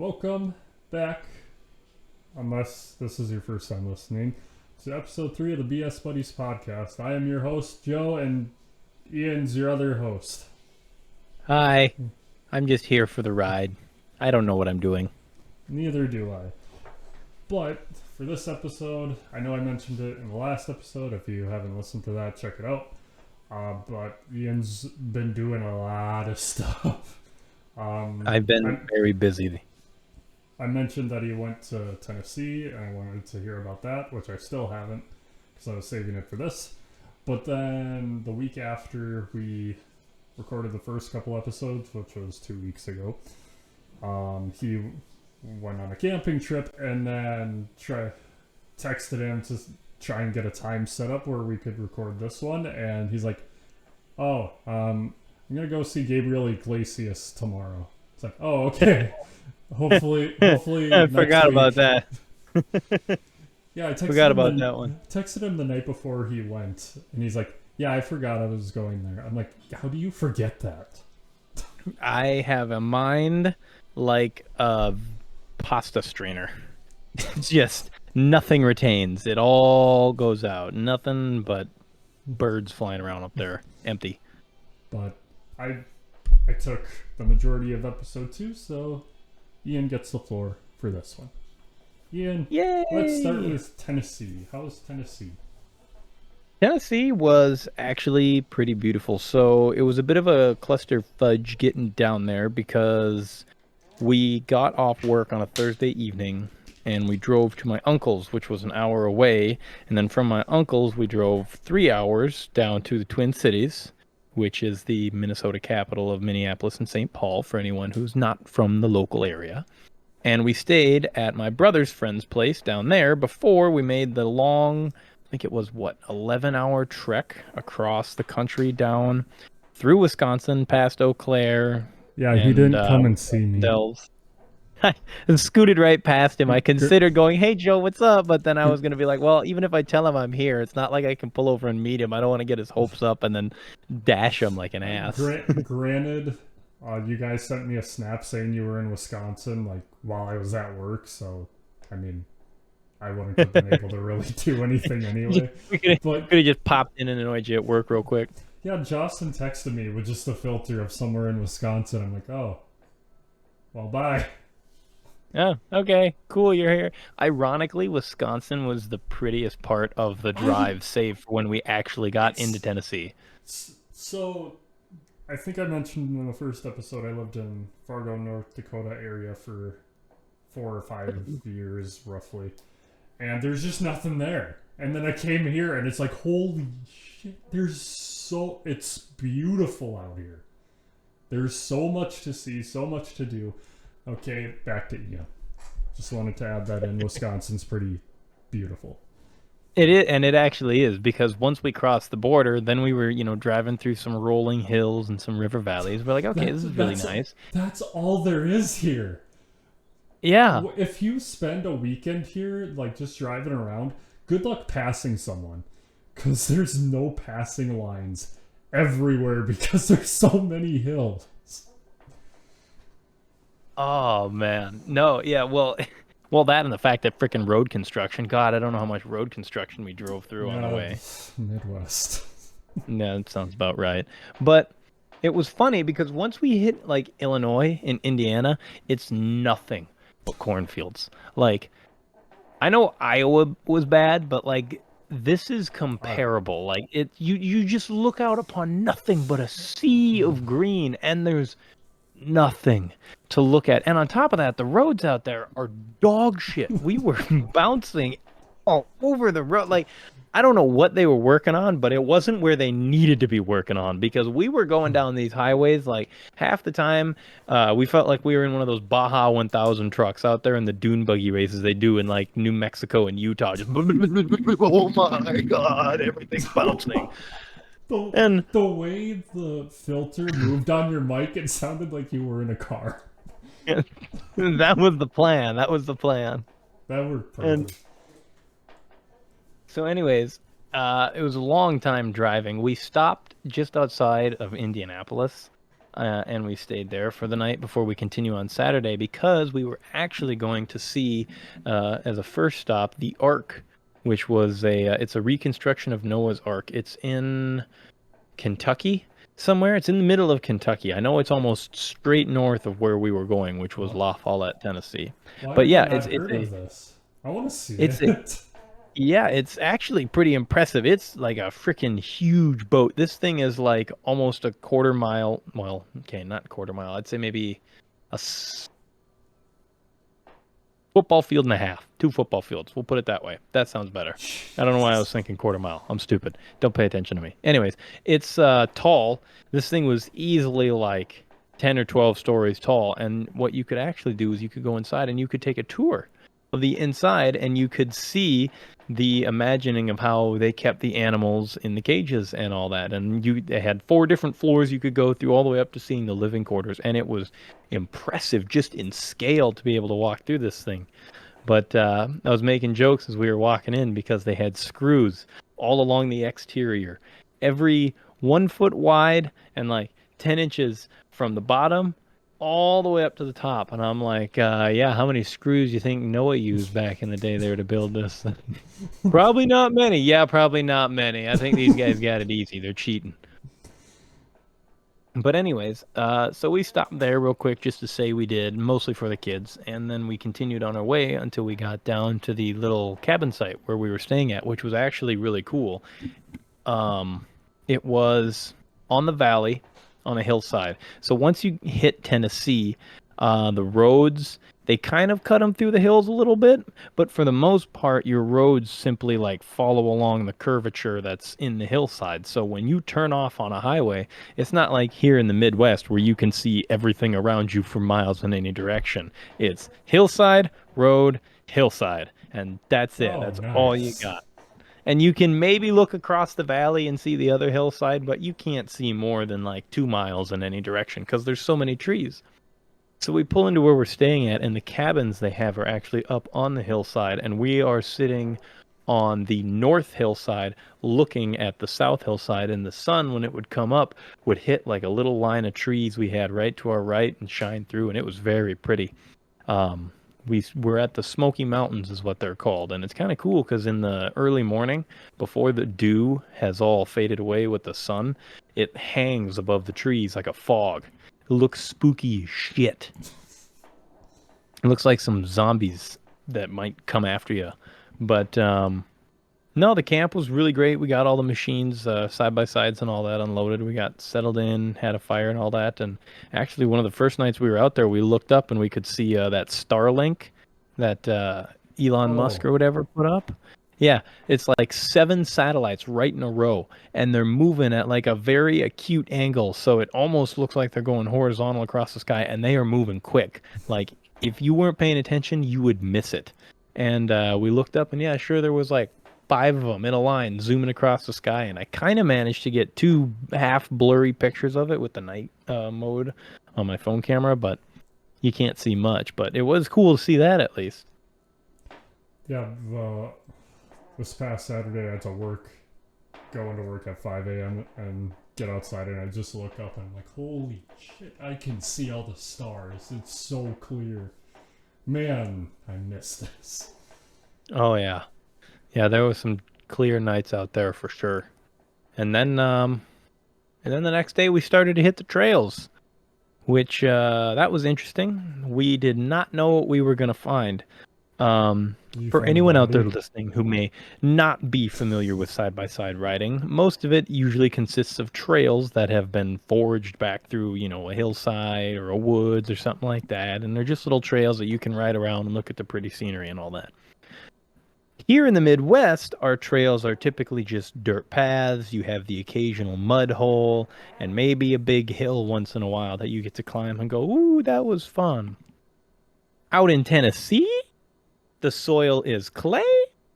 Welcome back, unless this is your first time listening, to episode 3 of the BS Buddies podcast. I am your host, Joe, and Ian's your other host. Hi, I'm just here for the ride. I don't know what I'm doing. Neither do I. But for this episode, I know I mentioned it in the last episode. If you haven't listened to that, check it out. But Ian's been doing a lot of stuff. I've been very busy. I mentioned that he went to Tennessee, and I wanted to hear about that, which I still haven't, because I was saving it for this. But then the week after we recorded the first couple episodes, which was 2 weeks ago, he went on a camping trip, and then texted him to try and get a time set up where we could record this one, and he's like, "Oh, I'm gonna go see Gabriel Iglesias tomorrow." It's like, "Oh, okay." Hopefully I next forgot week. about that. Yeah, I Forgot about that one. texted him the night before he went, and he's like, "Yeah, I forgot I was going there." I'm like, "How do you forget that?" I have a mind like a pasta strainer. Just nothing retains. It all goes out. Nothing but birds flying around up there. Empty. But I took the majority of episode 2, so Ian gets the floor for this one. Ian, Yay! let's start with Tennessee. How's Tennessee? Tennessee was actually pretty beautiful. So it was a bit of a cluster fudge getting down there because we got off work on a Thursday evening and we drove to my uncle's, which was an hour away. And then from my uncle's, we drove 3 hours down to the Twin Cities, which is the Minnesota capital of Minneapolis and St. Paul for anyone who's not from the local area. And we stayed at my brother's friend's place down there before we made the long, I think it was 11-hour trek across the country down through Wisconsin, past Eau Claire. Yeah, he didn't come and see me. Dells. I scooted right past him. I considered going, "Hey, Joe, what's up?" But then I was going to be like, well, even if I tell him I'm here, it's not like I can pull over and meet him. I don't want to get his hopes up and then dash him like an ass. Granted, you guys sent me a snap saying you were in Wisconsin, like, while I was at work, so, I mean, I wouldn't have been able to really do anything anyway. We could have just popped in and annoyed you at work real quick. Yeah, Justin texted me with just a filter of somewhere in Wisconsin. I'm like, oh, well, bye. Oh, okay, cool, you're here. Ironically, Wisconsin was the prettiest part of the drive, save for when we actually got into Tennessee. So, I think I mentioned in the first episode I lived in Fargo, North Dakota area for 4 or 5 years, roughly. And there's just nothing there. And then I came here and it's like, holy shit, it's beautiful out here. There's so much to see, so much to do. Okay, back to Ian. Just wanted to add that in. Wisconsin's pretty beautiful. It is, and it actually is, because once we crossed the border, then we were, driving through some rolling hills and some river valleys. We're like, okay, this is really nice. That's all there is here. Yeah. If you spend a weekend here, like just driving around, good luck passing someone. Because there's no passing lines everywhere because there's so many hills. Oh, man. No, yeah, well, that and the fact that freaking road construction. God, I don't know how much road construction we drove through on the way. Midwest. Yeah, that sounds about right. But it was funny because once we hit, like, Illinois and Indiana, it's nothing but cornfields. Like, I know Iowa was bad, but, like, this is comparable. Like, you just look out upon nothing but a sea of green, and there's nothing to look at. And on top of that, the roads out there are dog shit. We were bouncing all over the road. Like, I don't know what they were working on, but it wasn't where they needed to be working on, because we were going down these highways like half the time. We felt like we were in one of those Baja 1000 trucks out there in the dune buggy races they do in like New Mexico and Utah. Just oh my God, everything's bouncing. The way the filter moved on your mic, it sounded like you were in a car. That was the plan. That worked perfect. So anyways, it was a long time driving. We stopped just outside of Indianapolis, and we stayed there for the night before we continue on Saturday because we were actually going to see, as a first stop, the Ark, which was it's a reconstruction of Noah's Ark. It's in Kentucky somewhere. It's in the middle of Kentucky. I know it's almost straight north of where we were going, which was What? La Follette, Tennessee. Why But have I yeah, not heard of this? I want to see it's a it. yeah, it's actually pretty impressive. It's like a freaking huge boat. This thing is like almost a quarter mile. Well, okay, not quarter mile. I'd say maybe a football field and a half. 2 football fields. We'll put it that way. That sounds better. I don't know why I was Jesus. thinking quarter mile. I'm stupid. Don't pay attention to me. Anyways, it's tall. This thing was easily like 10 or 12 stories tall. And what you could actually do is you could go inside and you could take a tour of the inside and you could see the imagining of how they kept the animals in the cages and all that. And they had 4 different floors you could go through all the way up to seeing the living quarters. And it was impressive just in scale to be able to walk through this thing. But I was making jokes as we were walking in because they had screws all along the exterior, every 1 foot wide and like 10 inches from the bottom all the way up to the top. And I'm like, yeah, how many screws you think Noah used back in the day there to build this? Probably not many. Yeah, probably not many. I think these guys got it easy. They're cheating. But anyways, so we stopped there real quick just to say we did, mostly for the kids, and then we continued on our way until we got down to the little cabin site where we were staying at, which was actually really cool. Um, it was on the valley, on a hillside. So once you hit Tennessee, the roads, they kind of cut them through the hills a little bit, but for the most part, your roads simply like follow along the curvature that's in the hillside. So when you turn off on a highway, it's not like here in the Midwest where you can see everything around you for miles in any direction. It's hillside, road, hillside, and that's it. Oh, That's all you nice. got. And you can maybe look across the valley and see the other hillside, but you can't see more than like 2 miles in any direction because there's so many trees. So we pull into where we're staying at, and the cabins they have are actually up on the hillside, and we are sitting on the north hillside looking at the south hillside, and the sun, when it would come up, would hit like a little line of trees we had right to our right and shine through, and it was very pretty. Um, we're at the Smoky Mountains is what they're called, and it's kind of cool because in the early morning, before the dew has all faded away with the sun, it hangs above the trees like a fog. It looks spooky as shit. It looks like some zombies that might come after you. But no, the camp was really great. We got all the machines, side by sides and all that unloaded. We got settled in, had a fire and all that. And actually, one of the first nights we were out there, we looked up and we could see that Starlink that Elon Musk Oh, or whatever put up. Yeah, it's like 7 satellites right in a row, and they're moving at like a very acute angle, so it almost looks like they're going horizontal across the sky, and they are moving quick. Like if you weren't paying attention, you would miss it. And we looked up, and yeah, sure, there was like 5 of them in a line zooming across the sky, and I kind of managed to get 2 half blurry pictures of it with the night mode on my phone camera, but you can't see much. But it was cool to see that at least. yeah. This past Saturday, I had to go into work at 5 a.m. and get outside, and I just look up and I'm like, holy shit, I can see all the stars. It's so clear. Man, I miss this. Oh yeah, yeah, there was some clear nights out there for sure. And then the next day we started to hit the trails, which that was interesting. We did not know what we were gonna find. Um, You for find a anyone out there body? listening who may not be familiar with side-by-side riding, most of it usually consists of trails that have been forged back through, a hillside or a woods or something like that, and they're just little trails that you can ride around and look at the pretty scenery and all that. Here in the Midwest, our trails are typically just dirt paths. You have the occasional mud hole and maybe a big hill once in a while that you get to climb and go, ooh, that was fun. Out in Tennessee, the soil is clay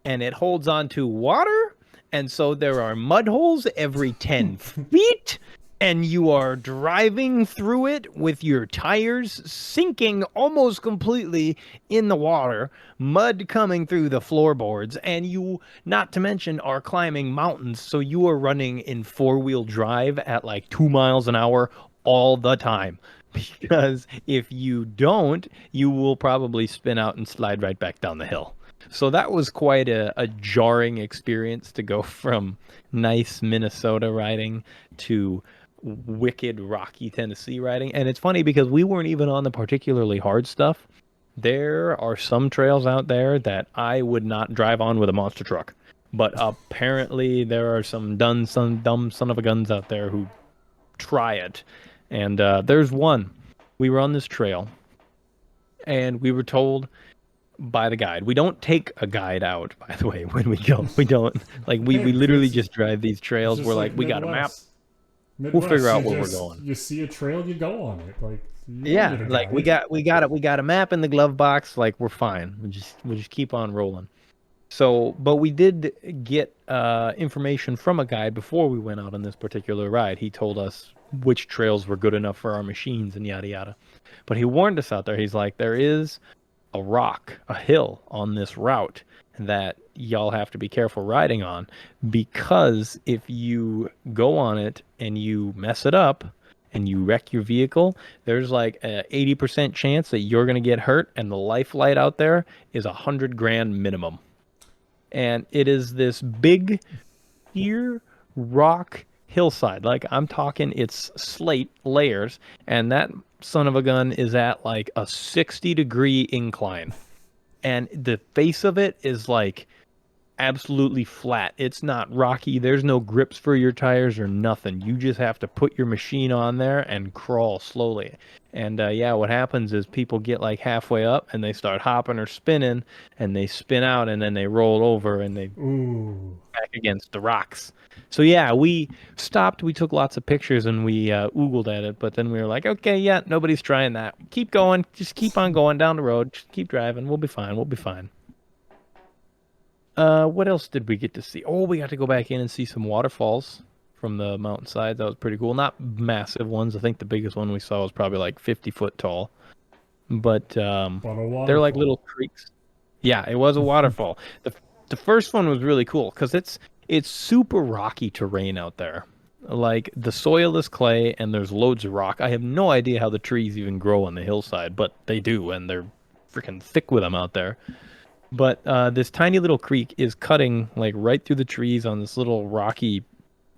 and it holds on to water. And so there are mud holes every 10 feet. And you are driving through it with your tires sinking almost completely in the water, mud coming through the floorboards, and you, not to mention, are climbing mountains. So you are running in 4-wheel drive at like 2 miles an hour all the time. Because if you don't, you will probably spin out and slide right back down the hill. So that was quite a jarring experience to go from nice Minnesota riding to wicked rocky Tennessee riding. And it's funny because we weren't even on the particularly hard stuff. There are some trails out there that I would not drive on with a monster truck. But apparently there are some dumb son of a guns out there who try it. And there's one. We were on this trail, and we were told by the guide. We don't take a guide out, by the way, when we go. We don't like Hey, we literally just drive these it's trails. just We're like, like we got a map. Midwest. We'll figure Midwest, out you where we're just going. you see a trail, you go on it. Like you don't Yeah, need a like guide. we got a map in the glove box. Like we're fine. We just keep on rolling. So, but we did get information from a guide before we went out on this particular ride. He told us which trails were good enough for our machines and yada yada. But he warned us out there. He's like, there is a rock, a hill on this route that y'all have to be careful riding on because if you go on it and you mess it up and you wreck your vehicle, there's like a 80% chance that you're going to get hurt, and the life light out there is 100 grand minimum. And it is this big sheer rock hillside. Like I'm talking, it's slate layers, and that son of a gun is at like a 60-degree incline, and the face of it is like absolutely flat. It's not rocky. There's no grips for your tires or nothing. You just have to put your machine on there and crawl slowly. And yeah, what happens is people get like halfway up and they start hopping or spinning, and they spin out and then they roll over and they Ooh, back against the rocks. So yeah, we stopped. We took lots of pictures and we oogled at it. But then we were like, okay, yeah, nobody's trying that. Keep going. Just keep on going down the road. Just keep driving. We'll be fine. We'll be fine. What else did we get to see? Oh, we got to go back in and see some waterfalls from the mountainside. That was pretty cool. Not massive ones. I think the biggest one we saw was probably like 50 foot tall. But but a they're like little waterfall. creeks. Yeah, it was a waterfall. The first one was really cool because it's super rocky terrain out there. Like the soil is clay and there's loads of rock. I have no idea how the trees even grow on the hillside, but they do, and they're freaking thick with them out there. But this tiny little creek is cutting like right through the trees on this little rocky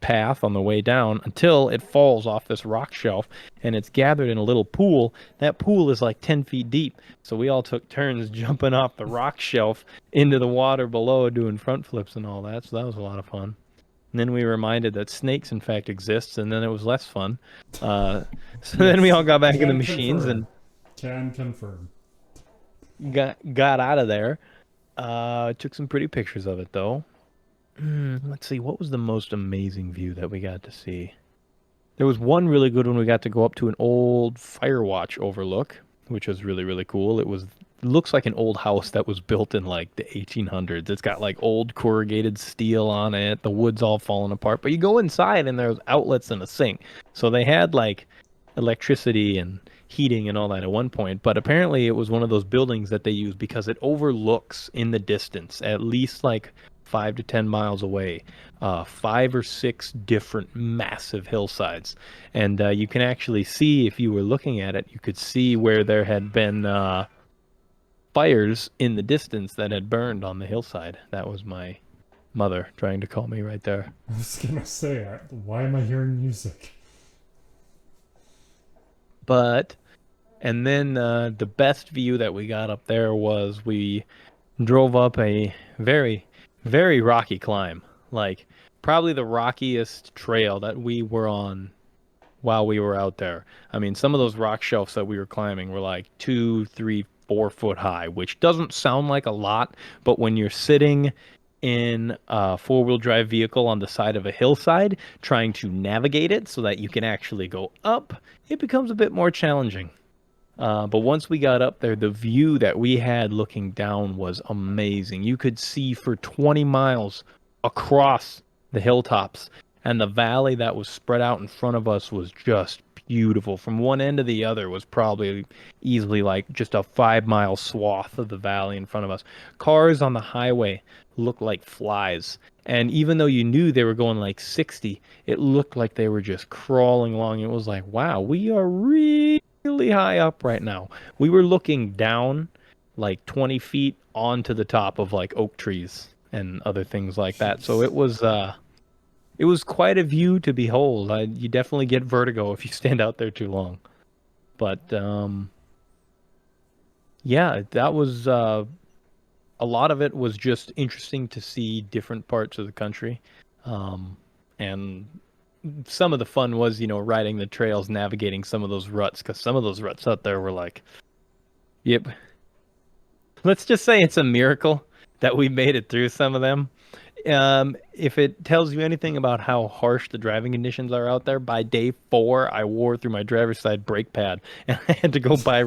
path on the way down until it falls off this rock shelf and it's gathered in a little pool. That pool is like 10 feet deep. So we all took turns jumping off the rock shelf into the water below doing front flips and all that. So that was a lot of fun. And then we were reminded that snakes, in fact, exist, and then it was less fun. So then we Yes, all got back in the can machines confirm. and Can confirm. got out of there. Took some pretty pictures of it, though. Let's see, what was the most amazing view that we got to see? There was one really good one. We got to go up to an old Firewatch overlook, which was really, really cool. Looks like an old house that was built in like the 1800s. It's got like old corrugated steel on it. The wood's all falling apart. But you go inside and there's outlets and a sink. So they had like electricity and heating and all that at one point. But apparently it was one of those buildings that they use because it overlooks in the distance, at least like 5 to 10 miles away, 5 or 6 different massive hillsides. And you can actually see, if you were looking at it, you could see where there had been fires in the distance that had burned on the hillside. That was my mother trying to call me right there. I was gonna say, why am I hearing music? But, and then the best view that we got up there was we drove up a very, very rocky climb. Like, probably the rockiest trail that we were on while we were out there. I mean, some of those rock shelves that we were climbing were like 2, 3, 4 foot high, which doesn't sound like a lot, but when you're sitting in a four-wheel drive vehicle on the side of a hillside trying to navigate it so that you can actually go up, it becomes a bit more challenging. But once we got up there, the view that we had looking down was amazing. You could see for 20 miles across the hilltops, and the valley that was spread out in front of us was just beautiful. From one end to the other was probably easily like just a 5 mile swath of the valley in front of us. Cars on the highway looked like flies, And even though you knew they were going like 60, it looked like they were just crawling along. It was like, wow, we are really high up right now. We were looking down like 20 feet onto the top of like oak trees and other things like that. So Jeez. it was quite a view to behold. You definitely get vertigo if you stand out there too long. But yeah, that was a lot of it was just interesting to see different parts of the country. And some of the fun was, riding the trails, navigating some of those ruts, because some of those ruts out there were like, yep. Let's just say it's a miracle that we made it through some of them. If it tells you anything about how harsh the driving conditions are out there, by day 4, I wore through my driver's side brake pad, and I had to go buy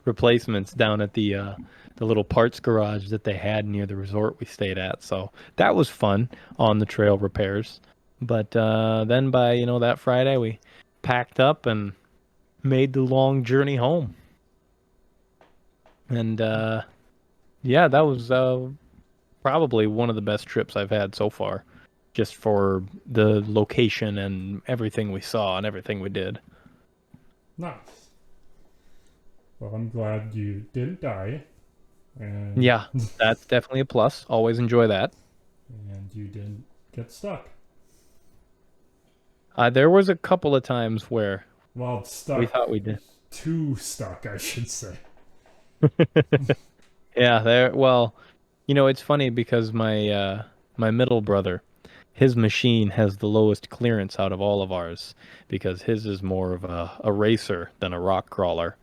replacements down at the little parts garage that they had near the resort we stayed at. So that was fun on the trail repairs. But then by that Friday, we packed up and made the long journey home. And yeah, that was probably one of the best trips I've had so far, just for the location and everything we saw and everything we did. Nice. Well, I'm glad you didn't die, and Yeah, that's definitely a plus. Always enjoy that. and you didn't get stuck. There was a couple of times where Well, we stuck. thought we did. Too stuck, I should say. Yeah, there. Well, it's funny because my middle brother, his machine has the lowest clearance out of all of ours because his is more of a racer than a rock crawler.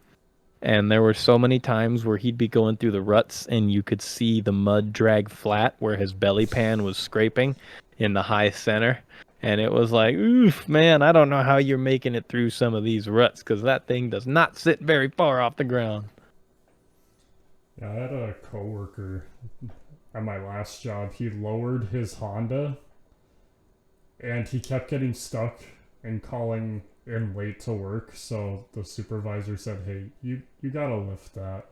And there were so many times where he'd be going through the ruts and you could see the mud drag flat where his belly pan was scraping in the high center. And it was like, oof, man, I don't know how you're making it through some of these ruts because that thing does not sit very far off the ground. Yeah, I had a coworker at my last job. He lowered his Honda, and he kept getting stuck and calling in late to work. So the supervisor said, "Hey, you gotta lift that.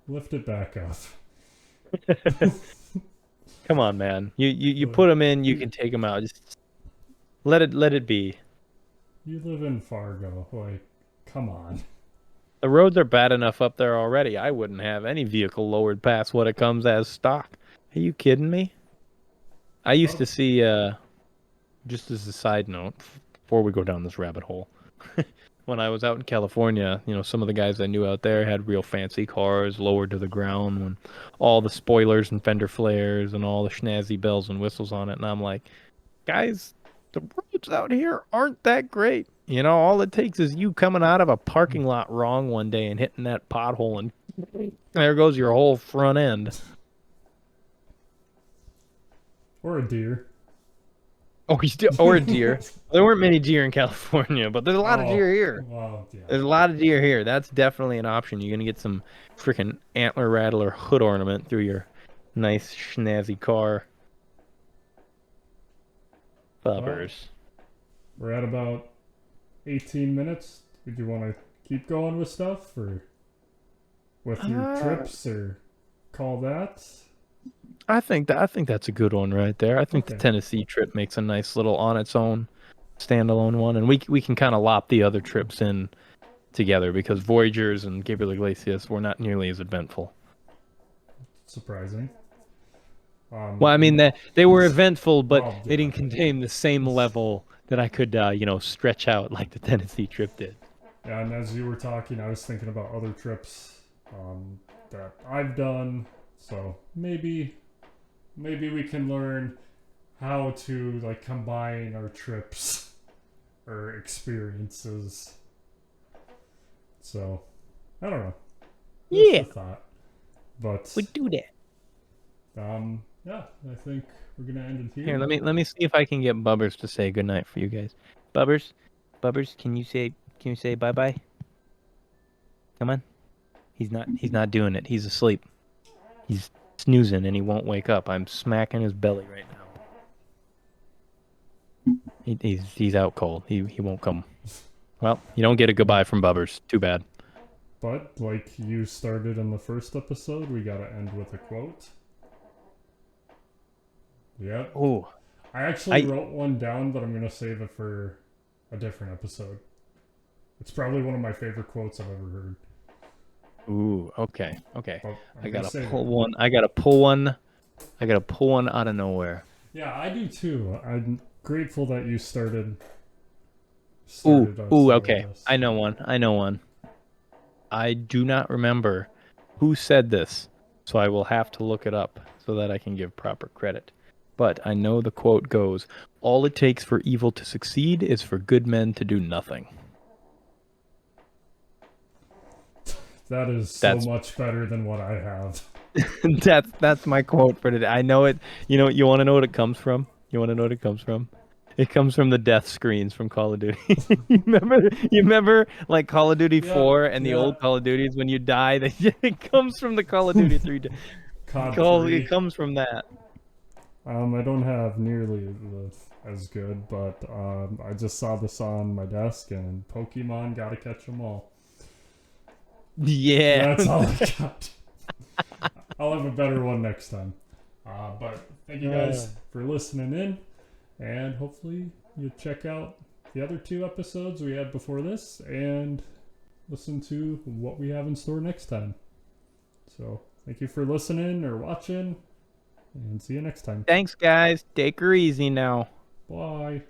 Lift it back up." Come on, man. You But put them in, you can take them out. Just let it be. you live in Fargo, like, come on. The roads are bad enough up there already. I wouldn't have any vehicle lowered past what it comes as stock. Are you kidding me? I used Oh, to see just as a side note, before we go down this rabbit hole, when I was out in California, some of the guys I knew out there had real fancy cars lowered to the ground when all the spoilers and fender flares and all the snazzy bells and whistles on it. And I'm like, guys, the roads out here aren't that great. All it takes is you coming out of a parking lot wrong one day and hitting that pothole, and there goes your whole front end. or a deer. Or a deer. There weren't many deer in California, but there's a lot of Oh, deer here. well, yeah. There's a lot of deer here. That's definitely an option. You're gonna get some freaking antler rattler hood ornament through your nice schnazzy car. Well, Bubbers. we're at about 18 minutes. Did you want to keep going with stuff, or with your Uh, trips, or call that? I think that's a good one right there. I think the Okay. Tennessee trip makes a nice little on its own standalone one, and we can kind of lop the other trips in together because Voyagers and Gabriel Iglesias were not nearly as eventful. Surprising. Well, I mean And they were eventful, but well, they yeah. didn't contain the same level that I could stretch out like the Tennessee trip did. Yeah, and as you were talking, I was thinking about other trips that I've done. So maybe we can learn how to like combine our trips or experiences. So I don't know. Just Yeah, a thought. But we do that. yeah, I think we're gonna end it Here, here. let me see if I can get Bubbers to say goodnight for you guys. Bubbers, Bubbers, can you say bye bye? Come on. He's not doing it. He's asleep. He's snoozing and he won't wake up. I'm smacking his belly right now. He's out cold. He won't come. Well, you don't get a goodbye from Bubbers. Too bad. But like you started in the first episode, we gotta end with a quote. Yep. Oh, I actually I wrote one down, but I'm gonna save it for a different episode. It's probably one of my favorite quotes I've ever heard. ooh, okay, okay. But I I'm gonna gotta save pull it. one. I gotta pull one. I gotta pull one out of nowhere. Yeah, I do too. I'm grateful that you started Ooh, us ooh, out with okay. this. I know one. I know one. I do not remember who said this, so I will have to look it up so that I can give proper credit. But I know the quote goes, "All it takes for evil to succeed is for good men to do nothing." That is so That's much better than what I have. that's my quote for today. I know it. You want to know what it comes from? You want to know what it comes from? It comes from the death screens from Call of Duty. You remember like Call of Duty Yeah, 4 and the yeah. old Call of Duties when you die, it comes from the Call of Duty 3. COD It 3. comes from that. I don't have nearly as good, but I just saw this on my desk, and Pokemon gotta catch them all. Yeah. That's all I got. I'll have a better one next time. But thank you guys for listening in, and hopefully you check out the other 2 episodes we had before this and listen to what we have in store next time. So thank you for listening or watching, and see you next time. Thanks, guys. Take her easy now. Bye.